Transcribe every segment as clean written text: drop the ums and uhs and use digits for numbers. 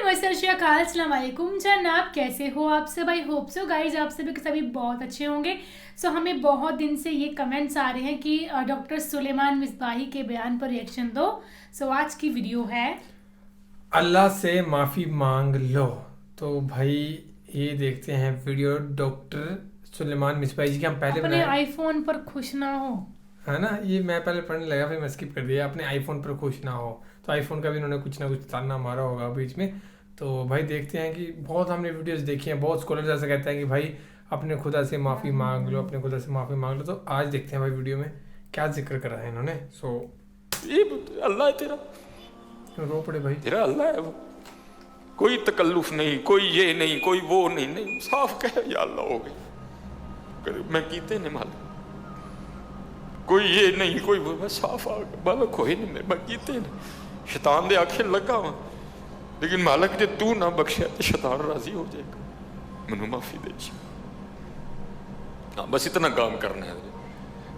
नमस्ते श्रीकाल, अस्सलाम वालेकुम। जनाब कैसे हो आप सब? आई होप सो गाइज आप सभी के सभी बहुत अच्छे होंगे। सो हमें बहुत दिन से ये कमेंट्स आ रहे हैं कि डॉक्टर सुलेमान मिसबाही के बयान पर रिएक्शन दो। सो आज की वीडियो है अल्लाह से माफ़ी मांग लो। तो भाई ये देखते हैं वीडियो डॉक्टर सुलेमान मिसबाही जी के। हम पहले अपने आईफोन पर खुश ना हो, है ना, ये मैं पहले पढ़ने लगा फिर मैं स्किप कर दिया। अपने आईफोन पर खुश ना हो, तो आईफोन का भी इन्होंने कुछ ना कुछ ताना मारा होगा बीच में। तो भाई देखते हैं कि बहुत हमने वीडियोस देखी हैं, बहुत स्कॉलर्स ऐसा कहते हैं कि भाई अपने खुदा से माफ़ी मांग लो, अपने खुदा से माफ़ी मांग लो। तो आज देखते हैं भाई वीडियो में क्या जिक्र करा है इन्होंने। सो ये अल्लाह है तेरा, रो पड़े भाई, तेरा अल्लाह है वो, कोई तकल्लुफ नहीं, कोई ये नहीं, कोई वो नहीं, नहीं साफ कह या अल्लाह हो गई। मैं कीते ने मालिक, कोई ये नहीं, कोई वो, मैं साफ आ मालिक कोई नहीं, मैं कीते ने शैतान दे आखे लगा वा, लेकिन मालिक जे तू ना बख्शिया तो शैतान राजी हो जाएगा, मैनू माफी दे। हाँ बस इतना काम करना है,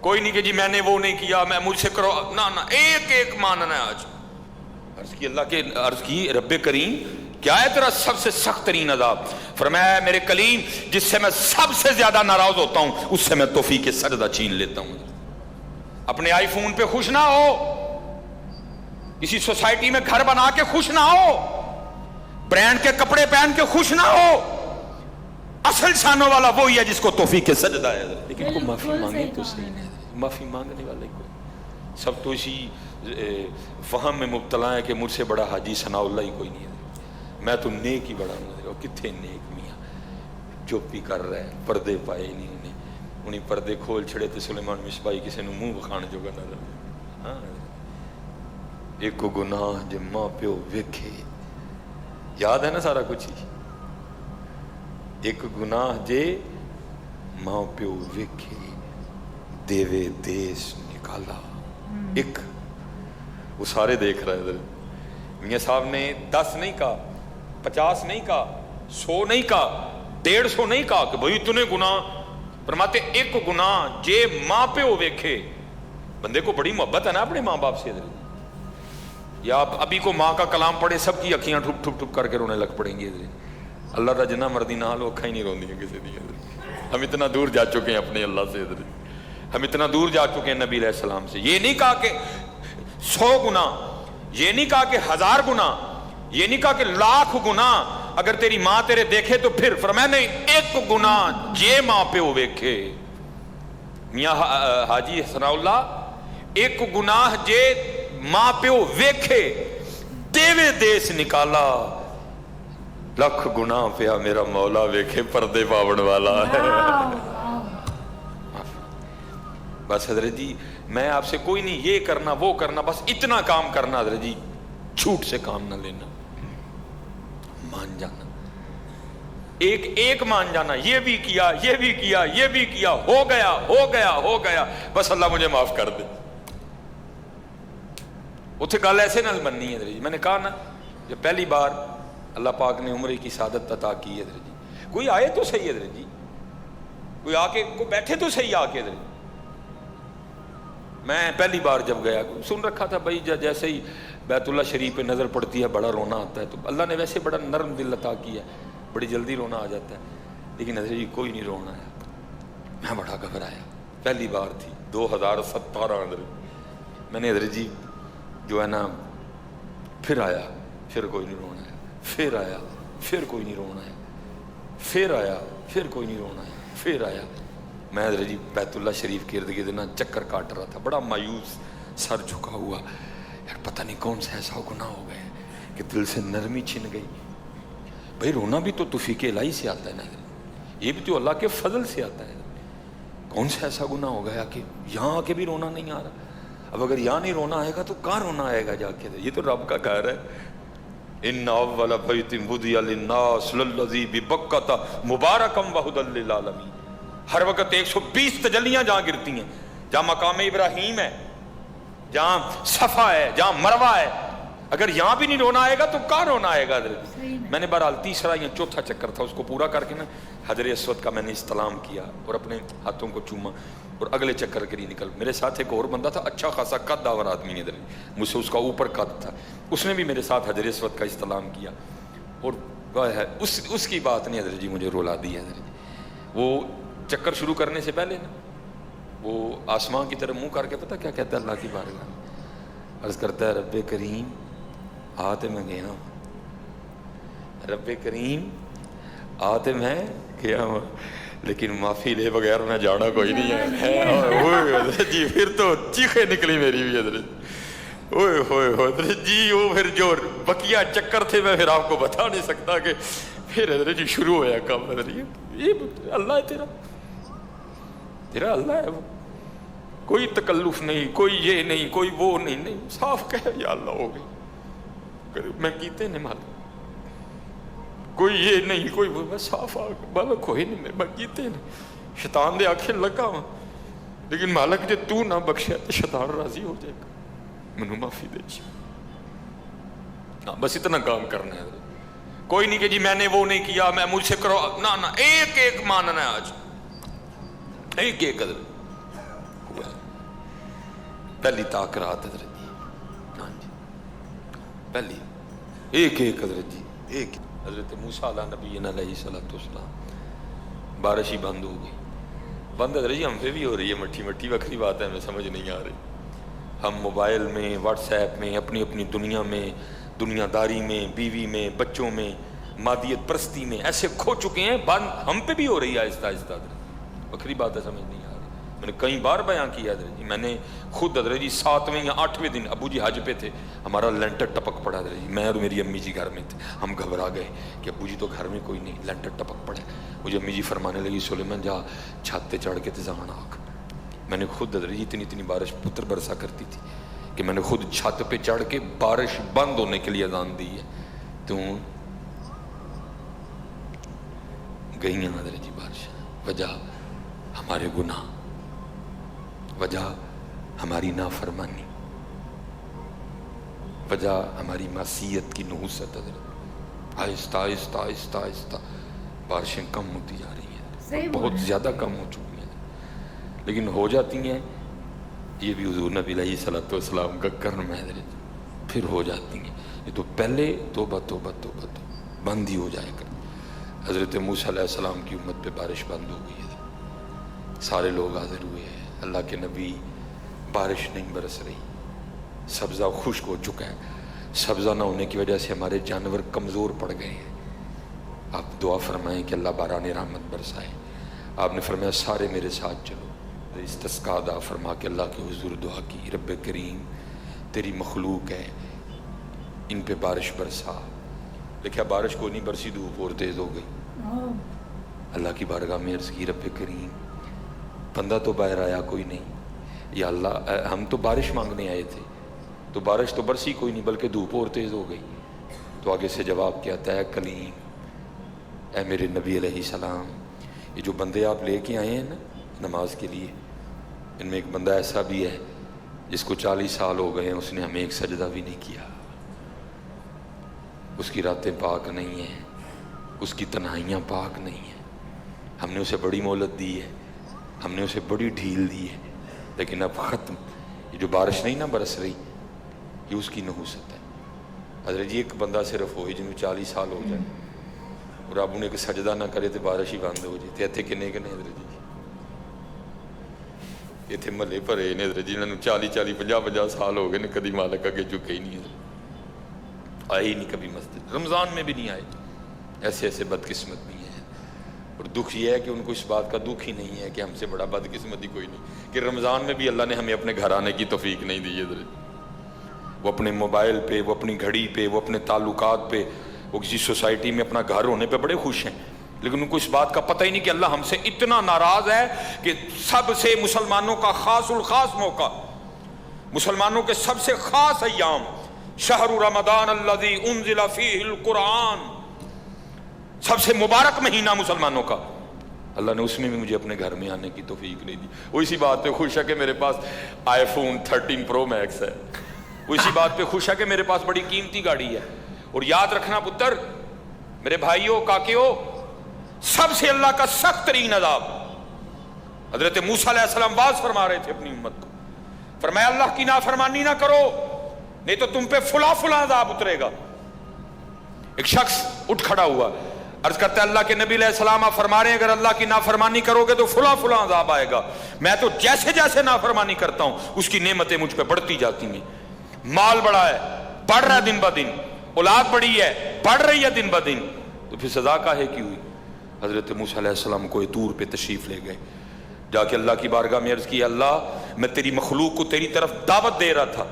कोई नहीं कि जी मैंने वो नहीं किया, मैं मुझसे करो ना ना, एक एक मानना है। आज अर्ज की अल्लाह के, अर्ज की रब्बे करीम क्या है तेरा सबसे सख्त तरीन अजाब? फरमाया मेरे कलीम जिससे मैं सबसे ज्यादा नाराज होता हूं उससे मैं तौफीक के सजदा छीन लेता हूं। अपने आईफोन पे खुश ना हो, किसी सोसाइटी में घर बना के खुश ना हो, ब्रांड के कपड़े पहन के खुश ना हो। असल शानों वाला वही है जिसको तौफीक के सजदा है। लेकिन को माफी मांगे तो सही नहीं, माफी मांगने वाले कोई, सब तो इसी फहम में मुब्तला है कि मुझसे बड़ा हाजी सनाउल्लाह ही कोई नहीं है, मैं तो नेक ही बड़ा हूँ। कितने नेक मियाँ चुप्पी कर रहा है, पर्दे पाए नहीं उन्हें, उन्हें पर्दे खोल छड़े तो सुलेमान मिसबाही किसी ने मुंह बखाण जोगा ना रहे। हाँ एक गुनाह जे माँ प्यो वेखे, याद है ना सारा कुछ ही। एक गुनाह जे माँ प्यो वेखे देवे देश निकाला। एक वो सारे देख रहे इधर, मियाँ साहब ने 10 नहीं कहा, 50 नहीं कहा, 100 नहीं कहा, 150 नहीं कहा कि भाई तूने गुनाह, फरमाते एक गुनाह जे माँ पे हो वेखे। बंदे को बड़ी मोहब्बत है ना अपने माँ बाप से। इधर या आप अभी को माँ का कलाम पढ़े सबकी अखियां ठुप ठुप ठुप करके रोने लग पड़ेंगी। इधर अल्लाह का जिन्ना मर्दी ना लो अखा ही नहीं रोंदी किसी दी। हम इतना दूर जा चुके हैं अपने अल्लाह से, इधर हम इतना दूर जा चुके हैं नबी अलैहि सलाम से। ये नहीं कहा कि 100 गुना, ये नहीं कहा कि 1000 गुना, ये नहीं कहा कि 1,00,000 गुना अगर तेरी माँ तेरे देखे तो फिर। फरमाया नहीं, एक गुना जे माँ पे हो वेखे। मियाँ हाजी सनाउल्लाह, एक गुनाह जे माँ पे हो वेखे देवे देश निकाला। लख गुनाह पे मेरा मौला वेखे पर्दे पावन वाला है। बस हजरत जी मैं आपसे कोई नहीं ये करना वो करना, बस इतना काम करना हजरत जी, झूठ से काम ना लेना, मान जाना, एक एक मान जाना, ये भी किया ये भी किया ये भी किया, हो गया हो गया हो गया, बस अल्लाह मुझे माफ कर दे। उसे गल ऐसे नाल बननी है हजरत जी। मैंने कहा ना जब पहली बार अल्लाह पाक ने उम्र की सादत अता की है हजरत जी, कोई आए तो सही हजरत जी, कोई आके को बैठे तो सही आके हजरत। मैं पहली बार जब गया सुन रखा था भाई जैसे ही बैतुल्ला शरीफ पे नज़र पड़ती है बड़ा रोना आता है, तो अल्लाह ने वैसे बड़ा नरम दिल अता किया, बड़ी जल्दी रोना आ जाता है। लेकिन हजरत जी कोई नहीं रोना आया, मैं बड़ा घबराया। पहली बार थी 2017 अंदर, मैंने हजरत जी जो है ना फिर आया, फिर कोई नहीं रोना है, फिर आया फिर कोई नहीं रोना है, फिर आया फिर कोई नहीं रोना है, फिर आया। मैं हजरत जी बैतुल्ला शरीफ के इर्द गिर्द ना चक्कर काट रहा था, बड़ा मायूस, सर झुका हुआ, यार पता नहीं कौन सा ऐसा गुनाह हो गया कि दिल से नरमी छिन गई। भाई रोना भी तो तौफीक इलाही से आता है ना, ये भी तो अल्लाह के फजल से आता है। कौन सा ऐसा गुनाह हो गया कि यहाँ आके भी रोना नहीं आ रहा? अब अगर यहाँ नहीं रोना आएगा तो कहाँ रोना आएगा जाके? ये तो रब का घर है। इन्ना अव्वल बैतिन वुदिअ लिन्नास लल्लज़ी बिबक्कता मुबारकम व हुदल लिल आलमीन। हर वक्त 120 तजलियां जहां गिरती हैं, जहां मकाम इब्राहिम है, जहां सफा है, जहां मरवा है, अगर यहां भी नहीं रोना आएगा तो कहाँ रोना आएगा? मैंने बहरहाल तीसरा या चौथा चक्कर था, उसको पूरा करके ना हजर अस्वद का मैंने इस्तलाम किया और अपने हाथों को चूमा और अगले चक्कर के लिए निकल। मेरे साथ एक और बंदा था, अच्छा खासा कद दावर आदमी, इधर मुझसे उसका ऊपर कद था, उसने भी मेरे साथ हजर अस्वद का इस्तलाम किया। اور اس کی بات نہیں حضرت جی مجھے رولا دی ہے حضرت جی. وہ چکر شروع کرنے سے پہلے نا وہ آسمان کی طرف منہ کر کے پتہ کیا کہتا ہے اللہ کی بارگاہ میں؟ عرض کرتا ہے رب کریم آتے میں گیا ہوں, رب کریم آتے میں گیا ہوں, لیکن معافی لے بغیر میں جانا کوئی نہیں ہے. حضرت جی پھر تو چیخیں نکلی میری بھی حضرت, اوئے ہوئے حضرت جی. وہ پھر جو بقیہ چکر تھے میں پھر آپ کو بتا نہیں سکتا کہ پھر حضرت جی شروع ہوا کام. حضرت جی یہ اللہ ہے تیرا اللہ ہے, وہ کوئی تکلف نہیں, کوئی یہ نہیں, کوئی وہ نہیں, صاف کہہ یا اللہ ہو گئی, میں کیتے نہیں مالک, کوئی یہ نہیں, کوئی وہ, میں صاف مالک کوئی نہیں, میں کیتے نہیں, شیطان دے آنکھیں لگا ہوں, لیکن مالک جے تو نہ بخشے تو شیطان راضی ہو جائے گا, منو معافی دے جی. بس اتنا کام کرنا ہے. کوئی نہیں کہ جی میں نے وہ نہیں کیا, میں مجھ سے کرو, نہ ایک ایک ماننا ہے آج, ایک ایک حضرت ہوا ہے. پہلی تاکرات حضرت جی, ہاں جی پہلی ایک ایک حضرت جی ایک. حضرت موسیٰ علیہ نبی علیہ السلام بارش ہی بند ہو گئی. بند حضرت جی ہم پہ بھی ہو رہی ہے, مٹھی مٹھی وکری بات ہے, ہمیں سمجھ نہیں آ رہی. ہم موبائل میں, واٹس ایپ میں, اپنی اپنی دنیا میں, دنیا داری میں, بیوی میں, بچوں میں, مادیت پرستی میں ایسے کھو چکے ہیں. بند ہم پہ بھی ہو رہی ہے آہستہ آہستہ. بکری بات ہے, سمجھ نہیں آ رہی. میں نے کئی بار بیان کیا حضرت جی, میں نے خود حضرت جی 7ویں یا 8ویں دن ابو جی حج پہ تھے, ہمارا لینٹر ٹپک پڑا حضرت جی, میں اور میری امی جی گھر میں تھے. ہم گھبرا گئے کہ ابو جی تو گھر میں کوئی نہیں, لینٹر ٹپک پڑے. مجھے امی جی فرمانے لگی سلیمان جا چھت پہ چڑھ کے تزان آگ. میں نے خود حضرت جی اتنی اتنی بارش پتر برسا کرتی تھی کہ میں نے خود چھت پہ چڑھ کے بارش بند ہونے کے لیے اذان دی ہے. تو گئی ہیں حضرت جی بارش, وجہ ہمارے گناہ, وجہ ہماری نافرمانی, وجہ ہماری معصیت کی نحوست. حضرت آہستہ آہستہ آہستہ آہستہ بارشیں کم ہوتی جا رہی ہیں, بہت زیادہ کم ہو چکی ہیں, لیکن ہو جاتی ہیں. یہ بھی حضور نبی علیہ الصلوۃ والسلام کا کرم ہے حضرت, پھر ہو جاتی ہیں. یہ تو پہلے توبہ توبہ توبہ تو بند ہی ہو جائے گا. حضرت موسیٰ علیہ السلام کی امت پہ بارش بند ہو گئی ہے, سارے لوگ حاضر ہوئے ہیں. اللہ کے نبی, بارش نہیں برس رہی, سبزہ خشک ہو چکا ہے. سبزہ نہ ہونے کی وجہ سے ہمارے جانور کمزور پڑ گئے ہیں. آپ دعا فرمائیں کہ اللہ باران رحمت برسائے. آپ نے فرمایا سارے میرے ساتھ چلو. تو استسقاء ادا فرما کے اللہ کے حضور دعا کی, رب کریم تیری مخلوق ہے, ان پہ بارش برسا. دیکھا بارش کو نہیں برسی, دھوپ اور تیز ہو گئی. اللہ کی بارگاہ میں عرض کی, رب کریم بندہ تو باہر آیا کوئی نہیں, یا اللہ ہم تو بارش مانگنے آئے تھے, تو بارش تو برسی کوئی نہیں بلکہ دھوپ اور تیز ہو گئی. تو آگے سے جواب کیا ہے, کلیم اے میرے نبی علیہ السلام, یہ جو بندے آپ لے کے آئے ہیں نا نماز کے لیے, ان میں ایک بندہ ایسا بھی ہے جس کو 40 سال ہو گئے ہیں, اس نے ہمیں ایک سجدہ بھی نہیں کیا. اس کی راتیں پاک نہیں ہیں, اس کی تنہائیاں پاک نہیں ہیں. ہم نے اسے بڑی مہلت دی ہے, ہم نے اسے بڑی ڈھیل دی ہے, لیکن اب ختم. یہ جو بارش نہیں نہ برس رہی, یہ اس کی نحوست ہے. حضرت جی ایک بندہ صرف ہوئی جن کو 40 سال ہو جائے اور اب انہیں ایک سجدہ نہ کرے تو بارش ہی بند ہو جائے. اتنے کنے کنے حضرت جی اتنے محلے بھرے نے حضرت جی, انہوں 40-50 سال ہو گئے نے, کدی مالک اگے چکے ہی نہیں, آئے ہی نہیں کبھی مسجد, رمضان میں بھی نہیں آئے. ایسے ایسے بدقسمت بھی ہیں. اور دکھ یہ ہے کہ ان کو اس بات کا دکھ ہی نہیں ہے کہ ہم سے بڑا بدقسمت ہی کوئی نہیں کہ رمضان میں بھی اللہ نے ہمیں اپنے گھر آنے کی توفیق نہیں دی. وہ اپنے موبائل پہ, وہ اپنی گھڑی پہ, وہ اپنے تعلقات پہ, وہ کسی سوسائٹی میں اپنا گھر ہونے پہ بڑے خوش ہیں, لیکن ان کو اس بات کا پتہ ہی نہیں کہ اللہ ہم سے اتنا ناراض ہے کہ سب سے مسلمانوں کا خاص الخاص موقع, مسلمانوں کے سب سے خاص ایام, شہر رمضان الذی انزل فیہ القرآن, سب سے مبارک مہینہ مسلمانوں کا, اللہ نے اس میں بھی مجھے اپنے گھر میں آنے کی توفیق نہیں دی. وہ اسی بات پہ خوش ہے کہ میرے پاس آئی فون 13 پرو میکس ہے, وہ اسی بات پہ خوش ہے کہ میرے پاس بڑی قیمتی گاڑی ہے. اور یاد رکھنا پتر, میرے بھائیوں, کاکیوں, سب سے اللہ کا سخت ترین عذاب, حضرت موسیٰ علیہ السلام واز فرما رہے تھے اپنی امت کو, فرمایا اللہ کی نافرمانی نہ کرو نہیں تو تم پہ فلاں عذاب اترے گا. एक शख्स उठ खड़ा हुआ, अर्ज करता है अल्लाह के नबी अलैहिस्सलाम आप फरमा रहे हैं अगर अल्लाह की नाफरमानी करोगे तो फुला फुला अजाब आएगा। मैं तो जैसे जैसे नाफरमानी करता हूं उसकी नेमतें मुझ पर बढ़ती जाती हैं। माल बड़ा है, बढ़ रहा है दिन ब दिन, औलाद बड़ी है, बढ़ रही है दिन ब दिन, तो फिर सजा काहे की हुई? हजरत मूसा अलैहिस्सलाम को तूर पे तशरीफ ले गए, जाके अल्लाह की बारगाह में अर्ज की अल्लाह मैं तेरी मखलूक को तेरी तरफ दावत दे रहा था,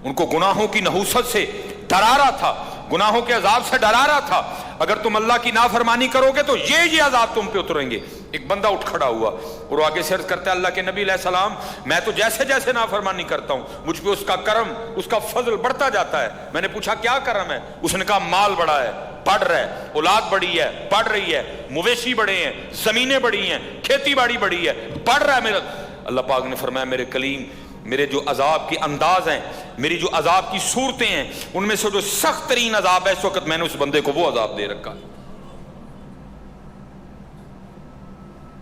उनको गुनाहों की नहूसत से डरा रहा था, गुनाहों के अजाब से डरा रहा था, अगर तुम अल्लाह की नाफरमानी करोगे तो ये अजाब तुम पे उतरेंगे। एक बंदा उठ खड़ा हुआ और आगे से अर्ज करता है अल्लाह के नबी अलैहिस्सलाम मैं तो जैसे जैसे नाफरमानी करता हूं मुझ पे उसका करम उसका फजल बढ़ता जाता है। मैंने पूछा क्या करम है? उसने कहा माल बड़ा है, बढ़ रहा है, औलाद बड़ी है, बढ़ रही है, मवेशी बड़े हैं, जमीनें बड़ी हैं, खेती बाड़ी बड़ी है, बढ़ रहा है मेरा। अल्लाह पाक ने फरमाया मेरे कलीम मेरे जो अजाब के अंदाज हैं, मेरी जो अजाब की सूरतें हैं, उनमें से जो सख्त तरीन अजाब है इस वक्त मैंने उस बंदे को वो अजाब दे रखा है।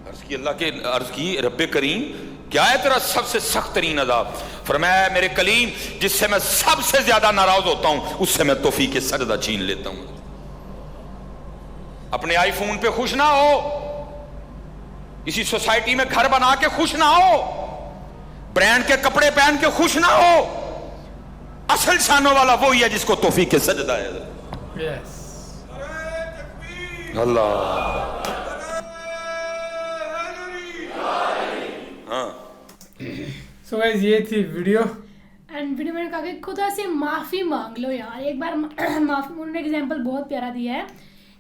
अर्ज की रब्बे करीम क्या है तेरा सबसे सख्त तरीन अजाब? फरमाया मेरे कलीम जिससे मैं सबसे ज्यादा नाराज होता हूं उससे मैं तौफीक सजदा छीन लेता हूं। अपने आईफोन पे खुश ना हो, किसी सोसाइटी में घर बना के खुश ना हो, ब्रांड के कपड़े पहन के खुश ना हो, असल शानों वाला वही है जिसको तौफीक सजदा है। यस अल्लाह। सो गाइस ये थी वीडियो एंड वीडियो में कहा कि खुदा से माफ़ी मांग लो यार एक बार। माफ़ी उन्होंने एग्जांपल बहुत प्यारा दिया है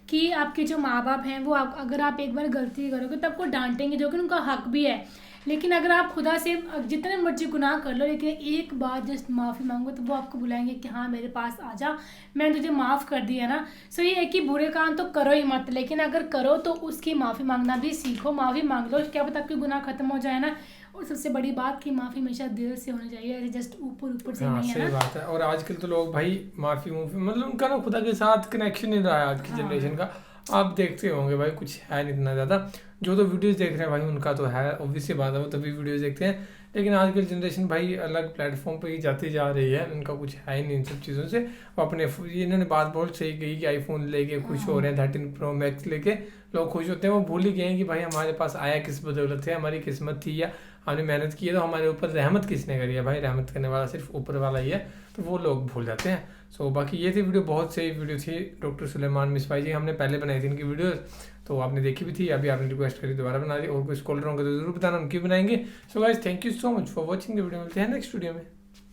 कि आपके जो माँ बाप हैं वो अगर आप एक बार गलती करोगे तब को डांटेंगे, जो कि उनका हक भी है, लेकिन अगर आप खुदा से जितने मर्जी गुनाह कर लो लेकिन एक बार जस्ट माफ़ी मांगो तो वो आपको बुलाएंगे कि हाँ मेरे पास आ जा, मैंने तुझे माफ़ कर दिया ना। सो ये है कि बुरे काम तो करो ही मत, लेकिन अगर करो तो उसकी माफ़ी मांगना भी सीखो, माफ़ी मांग लो, क्या पता आपके गुनाह खत्म हो जाए ना। और सबसे बड़ी बात कि माफ़ी हमेशा दिल से होनी चाहिए, ऐसे जस्ट ऊपर से नहीं है ना। सही बात है। और आजकल तो लोग भाई माफ़ी मतलब उनका ना खुदा के साथ कनेक्शन नहीं रहा है आज की जनरेशन का। आप देखते होंगे भाई कुछ है नहीं इतना ज़्यादा, जो तो वीडियोस देख रहे हैं भाई उनका तो है ऑब्वियसली बात है, वो तभी वीडियोस देखते हैं, लेकिन आजकल जनरेशन भाई अलग प्लेटफॉर्म पे ही जाती जा रही है, उनका कुछ है ही नहीं इन सब चीज़ों से। वो अपने इन्होंने बात बहुत सही कही कि आईफोन लेके खुश हो रहे हैं, 13 Pro Max लेके लोग खुश होते हैं, वो भूल ही गए हैं कि भाई हमारे पास आया किस बदौलत है, हमारी किस्मत थी या हमने मेहनत की है, तो हमारे ऊपर रहमत किसने करी है? भाई रहमत करने वाला सिर्फ ऊपर वाला ही है, तो वो लोग भूल जाते हैं। सो बाकी ये थी वीडियो, बहुत सही वीडियो थी। डॉक्टर सुलेमान मिसबाही जी हमने पहले बनाई थी इनकी वीडियो, तो आपने देखी भी थी, अभी आपने रिक्वेस्ट करी दोबारा बना दी, और कोई स्कॉलर होंगे तो जरूर बताना उनकी बनाएंगे। So guys thank you so much for watching the video, मिलते हैं नेक्स्ट वीडियो में।